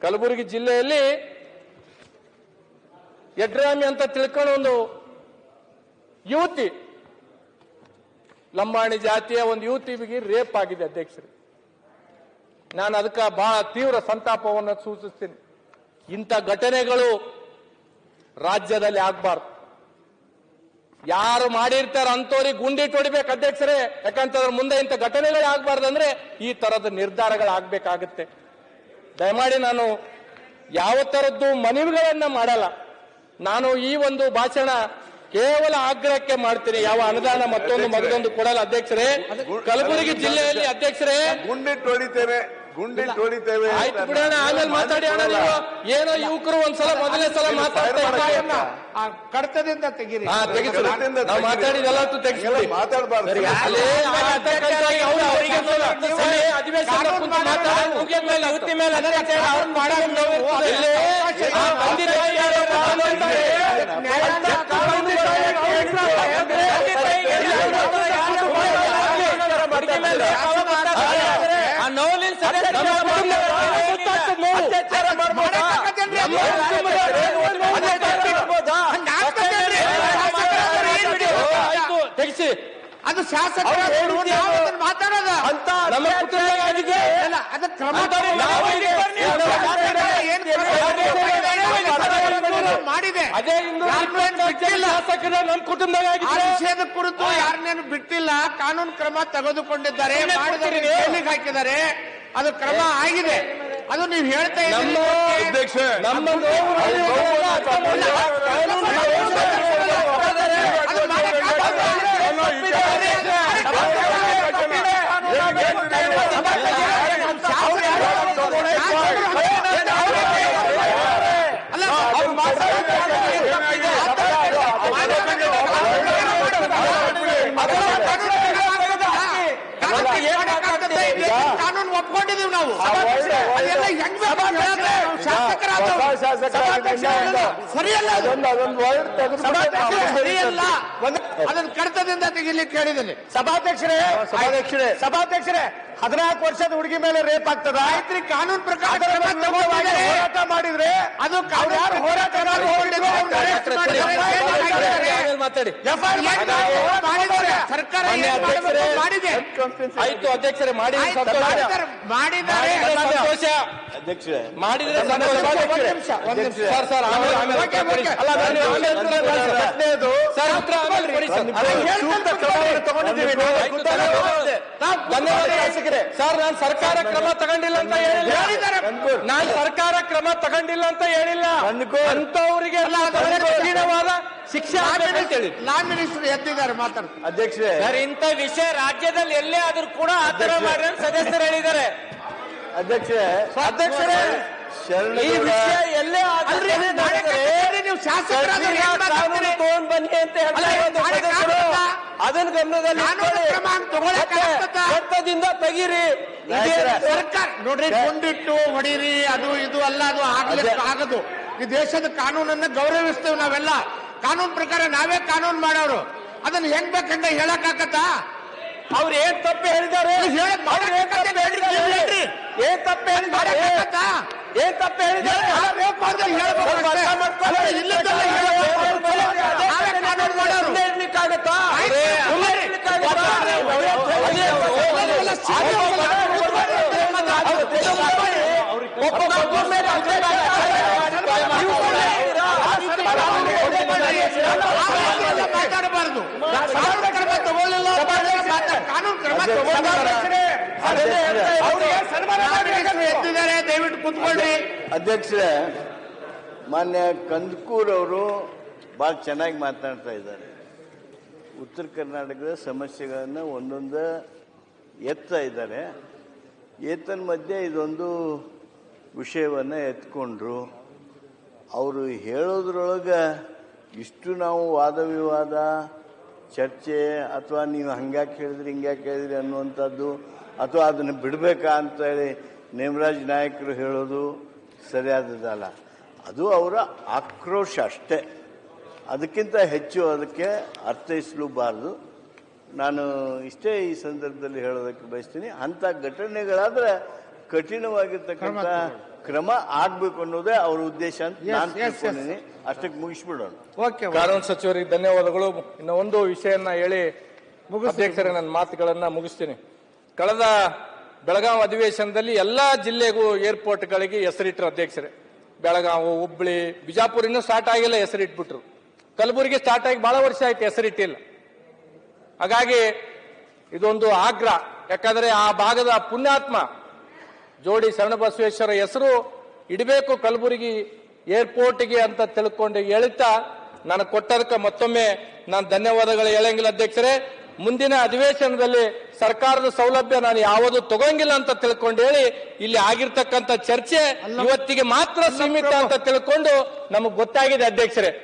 ಕಲಬುರಗಿ ಜಿಲ್ಲೆಯಲ್ಲಿ ಯಡ್ರಾಮಿ ಅಂತ ತಿಳ್ಕೊಂಡು ಒಂದು ಯುವತಿ, ಲಂಬಾಣಿ ಜಾತಿಯ ಒಂದು ಯುವತಿಗೆ ರೇಪ್ ಆಗಿದೆ ಅಧ್ಯಕ್ಷರು. ನಾನು ಅದಕ್ಕೆ ಬಹಳ ತೀವ್ರ ಸಂತಾಪವನ್ನು ಸೂಚಿಸ್ತೀನಿ. ಇಂಥ ಘಟನೆಗಳು ರಾಜ್ಯದಲ್ಲಿ ಆಗ್ಬಾರ್ದು. ಯಾರು ಮಾಡಿರ್ತಾರ ಅಂತವ್ರಿಗೆ ಗುಂಡಿಟ್ಟು ಹೊಡಿಬೇಕು ಅಧ್ಯಕ್ಷರೇ. ಯಾಕಂತಂದ್ರೆ ಮುಂದೆ ಇಂಥ ಘಟನೆಗಳು ಆಗ್ಬಾರ್ದಂದ್ರೆ ಈ ತರದ ನಿರ್ಧಾರಗಳಾಗಬೇಕಾಗುತ್ತೆ. ದಯಮಾಡಿ ನಾನು ಯಾವ ತರದ್ದು ಮನವಿಗಳನ್ನ ಮಾಡಲ್ಲ. ನಾನು ಈ ಒಂದು ಭಾಷಣ ಕೇವಲ ಆಗ್ರಹಕ್ಕೆ ಮಾಡ್ತೀನಿ. ಯಾವ ಅನುದಾನ ಮತ್ತೊಂದು ಕೊಡಲ್ಲ ಅಧ್ಯಕ್ಷರೇ. ಕಲಬುರಗಿ ಜಿಲ್ಲೆಯಲ್ಲಿ ಅಧ್ಯಕ್ಷರೇ ಗುಂಡಿಟ್ಟು ಹೊಡಿತೇವೆ. ಆಯ್ತು ಬಿಡೋಣ, ಆಮೇಲೆ ಮಾತಾಡಿ ಅಣ್ಣ. ನೀವು ಏನೋ ಯುವಕರು ಒಂದ್ಸಲ ಮೊದಲನೇ ಸಲ ಮಾತಾಡ್ತಾ ಕಡತದಿಂದ ತೆಗೀರಿ. ನಾವು ಮಾತಾಡಿದೆಲ್ಲ ತೆಗಿಸಿ ಮಾತಾಡಬಾರ್ದು. ಅಧಿವೇಶನ ಯುವತಿ ಮೇಲೆ ತೆಗಿಸಿ. ಅದು ಶಾಸಕರು ಮಾತಾಡೋದ ಅಂತ ನಮ್ಮ ಕುಟುಂಬ ಅದು ಕ್ರಮ ಮಾಡಿದೆ. ಅದೇ ಶಾಸಕರ ನಮ್ಮ ಕುಟುಂಬದಾಗ ವಿಷಯದ ಕುರಿತು ಯಾರನ್ನೇನು ಬಿಟ್ಟಿಲ್ಲ, ಕಾನೂನು ಕ್ರಮ ತೆಗೆದುಕೊಂಡಿದ್ದಾರೆ, ಜೈಲಿಗೆ ಹಾಕಿದ್ದಾರೆ. ಅದು ಕ್ರಮ ಆಗಿದೆ. ಅದು ನೀವು ಹೇಳ್ತಾ ಕಾನೂನು ಒಪ್ಕೊಂಡಿದೀವಿ ನಾವು. ಸರಿಯಲ್ಲ, ಅದನ್ನ ಕಡತದಿಂದ ತೆಗಿಲಿಕ್ಕೆ ಹೇಳಿದ್ದೀನಿ. ಸಭಾಧ್ಯಕ್ಷರೇ 14 ವರ್ಷದ ಹುಡುಗಿ ಮೇಲೆ ರೇಪ್ ಆಗ್ತದ? ಆಯ್ತ್ರಿ, ಕಾನೂನು ಪ್ರಕಾರ ಹೋರಾಟ ಮಾಡಿದ್ರೆ ಅದು ಹೋರಾಟ ಮಾತಾಡಿ. ಸರ್ಕಾರ ಮಾಡಿದೆ. ಆಯ್ತು ಅಧ್ಯಕ್ಷರೇ, ಮಾಡಿದ್ದಾರೆ ಸಂತೋಷ. ಮಾಡಿದ್ರೆ ಸರ್, ನಾನು ಸರ್ಕಾರ ಕ್ರಮ ತಗೊಂಡಿಲ್ಲ ಅಂತ ಹೇಳಿಲ್ಲ. ಅಂತವರಿಗೆ ಕಠಿಣವಾದ ಶಿಕ್ಷೆ ಲಾ ಮಿನಿಸ್ಟರ್ ಎದ್ದಿದ್ದಾರೆ ಮಾತಾಡ್ತಾರೆ. ಅಧ್ಯಕ್ಷರೇ, ಸರ್, ಇಂಥ ವಿಷಯ ರಾಜ್ಯದಲ್ಲಿ ಎಲ್ಲೇ ಆದ್ರೂ ಕೂಡ ಆತರ ಮಾಡಿ ಸದಸ್ಯರು ಹೇಳಿದ್ದಾರೆ. ಅಧ್ಯಕ್ಷರೇ ಈ ವಿಷಯ ಎಲ್ಲೇ ನೀವು ಶಾಸಕರಾದ ತಗೊಂಡ್ ಬನ್ನಿ ಅಂತ ಹೇಳ್ತಾರೆ. ಅದನ್ನ ಗಮನದಲ್ಲಿ ಕರ್ತದಿಂದ ತೆಗೀರಿ. ಸರ್ಕಾರ ನೋಡ್ರಿ, ಕೊಂಡಿಟ್ಟು ಹೊಡೀರಿ, ಅದು ಇದು ಅಲ್ಲ, ಅದು ಆಗ್ಲಿಕ್ಕೆ ಆಗದು. ಈ ದೇಶದ ಕಾನೂನನ್ನ ಗೌರವಿಸ್ತೇವೆ ನಾವೆಲ್ಲ. ಕಾನೂನು ಪ್ರಕಾರ ನಾವೇ ಕಾನೂನು ಮಾಡೋರು. ಅದನ್ನ ಹೆಂಗ್ ಬೇಕಂತ ಹೇಳಕ್ ಆಗತ್ತಾ? ಅವ್ರು ಏನ್ ತಪ್ಪು ಹೇಳಿದ್ದಾರೆ? ಏನ್ ತಪ್ಪು ಮಾತಾಡಬಾರ್ದು. ತಗೊಳ್ಳಿಲ್ಲ, ಕಾನೂನು ಕ್ರಮ ಎತ್ತಿದ್ದಾರೆ. ದಯವಿಟ್ಟು ಕುತ್ಕೊಳ್ರಿ. ಅಧ್ಯಕ್ಷರೇ, ಮಾನ್ಯ ಕಂದಕೂರ್ ಅವರು ಬಹಳ ಚೆನ್ನಾಗಿ ಮಾತನಾಡ್ತಾ ಇದ್ದಾರೆ. ಉತ್ತರ ಕರ್ನಾಟಕದ ಸಮಸ್ಯೆಗಳನ್ನು ಒಂದೊಂದು ಎತ್ತಾ ಇದ್ದಾರೆ. ಏತನ್ಮಧ್ಯೆ ಇದೊಂದು ವಿಷಯವನ್ನು ಎತ್ಕೊಂಡ್ರು. ಅವರು ಹೇಳೋದ್ರೊಳಗೆ ಇಷ್ಟು ನಾವು ವಾದ ವಿವಾದ ಚರ್ಚೆ ಅಥವಾ ನೀವು ಹಂಗ್ಯಾಕೆ ಹೇಳಿದ್ರಿ ಹಿಂಗ್ಯಾಕೆ ಹೇಳಿದ್ರಿ ಅನ್ನುವಂಥದ್ದು ಅಥವಾ ಅದನ್ನು ಬಿಡಬೇಕಾ ಅಂತೇಳಿ ನೇಮರಾಜ್ ನಾಯಕರು ಹೇಳೋದು ಸರಿಯಾದದಲ್ಲ. ಅದು ಅವರ ಆಕ್ರೋಶ ಅಷ್ಟೇ, ಅದಕ್ಕಿಂತ ಹೆಚ್ಚು ಅದಕ್ಕೆ ಅರ್ಥೈಸಲೂಬಾರ್ದು. ನಾನು ಇಷ್ಟೇ ಈ ಸಂದರ್ಭದಲ್ಲಿ ಹೇಳೋದಕ್ಕೆ ಬಯಸ್ತೀನಿ. ಅಂಥ ಘಟನೆಗಳಾದರೆ ಕಠಿಣವಾಗಿರ್ತಕ್ಕಂಥ ಕ್ರಮ ಆಗ್ಬೇಕು ಅನ್ನೋದೇ ಅವ್ರ ಉದ್ದೇಶ ಅಂತ Yes, ನಾನು yes, ತಿಳ್ಕೊಂಡಿದ್ದೀನಿ. ಅಷ್ಟಕ್ಕೆ ಮುಗಿಸ್ಬಿಡೋಣ. ಓಕೆ ಕಾನೂನು ಸಚಿವರಿಗೆ ಧನ್ಯವಾದಗಳು. ಇನ್ನು ಒಂದು ವಿಷಯನ್ನ ಹೇಳಿ ಅಧ್ಯಕ್ಷರೇ ನನ್ನ ಮಾತುಗಳನ್ನ ಮುಗಿಸ್ತೀನಿ. ಕಳೆದ ಬೆಳಗಾವಿ ಅಧಿವೇಶನದಲ್ಲಿ ಎಲ್ಲಾ ಜಿಲ್ಲೆಗೂ ಏರ್ಪೋರ್ಟ್ಗಳಿಗೆ ಹೆಸರಿಟ್ಟರು ಅಧ್ಯಕ್ಷರೇ. ಬೆಳಗಾವಿ, ಹುಬ್ಬಳ್ಳಿ, ಬಿಜಾಪುರ ಇನ್ನೂ ಸ್ಟಾರ್ಟ್ ಆಗಿಲ್ಲ, ಹೆಸರಿಟ್ಬಿಟ್ರು. ಕಲಬುರಗಿ ಸ್ಟಾರ್ಟ್ ಆಗಿ ಬಹಳ ವರ್ಷ ಆಯ್ತು, ಹೆಸರಿಟ್ಟಿಲ್ಲ. ಹಾಗಾಗಿ ಇದೊಂದು ಆಗ್ರಹ. ಯಾಕಂದ್ರೆ ಆ ಭಾಗದ ಪುಣ್ಯಾತ್ಮ ಜೋಡಿ ಶರಣಬಸವೇಶ್ವರ ಹೆಸರು ಇಡಬೇಕು ಕಲಬುರಗಿ ಏರ್ಪೋರ್ಟ್ಗೆ ಅಂತ ತಿಳ್ಕೊಂಡು ಹೇಳ್ತಾ ನಾನು ಕೊಟ್ಟದಕ್ಕೆ ಮತ್ತೊಮ್ಮೆ ನಾನು ಧನ್ಯವಾದಗಳು ಹೇಳಂಗಿಲ್ಲ ಅಧ್ಯಕ್ಷರೇ. ಮುಂದಿನ ಅಧಿವೇಶನದಲ್ಲಿ ಸರ್ಕಾರದ ಸೌಲಭ್ಯ ನಾನು ಯಾವುದು ತಗೋಂಗಿಲ್ಲ ಅಂತ ತಿಳ್ಕೊಂಡು ಹೇಳಿ ಇಲ್ಲಿ ಆಗಿರ್ತಕ್ಕಂಥ ಚರ್ಚೆ ಇವತ್ತಿಗೆ ಮಾತ್ರ ಸೀಮಿತ ಅಂತ ತಿಳ್ಕೊಂಡು ನಮಗೆ ಗೊತ್ತಾಗಿದೆ ಅಧ್ಯಕ್ಷರೇ.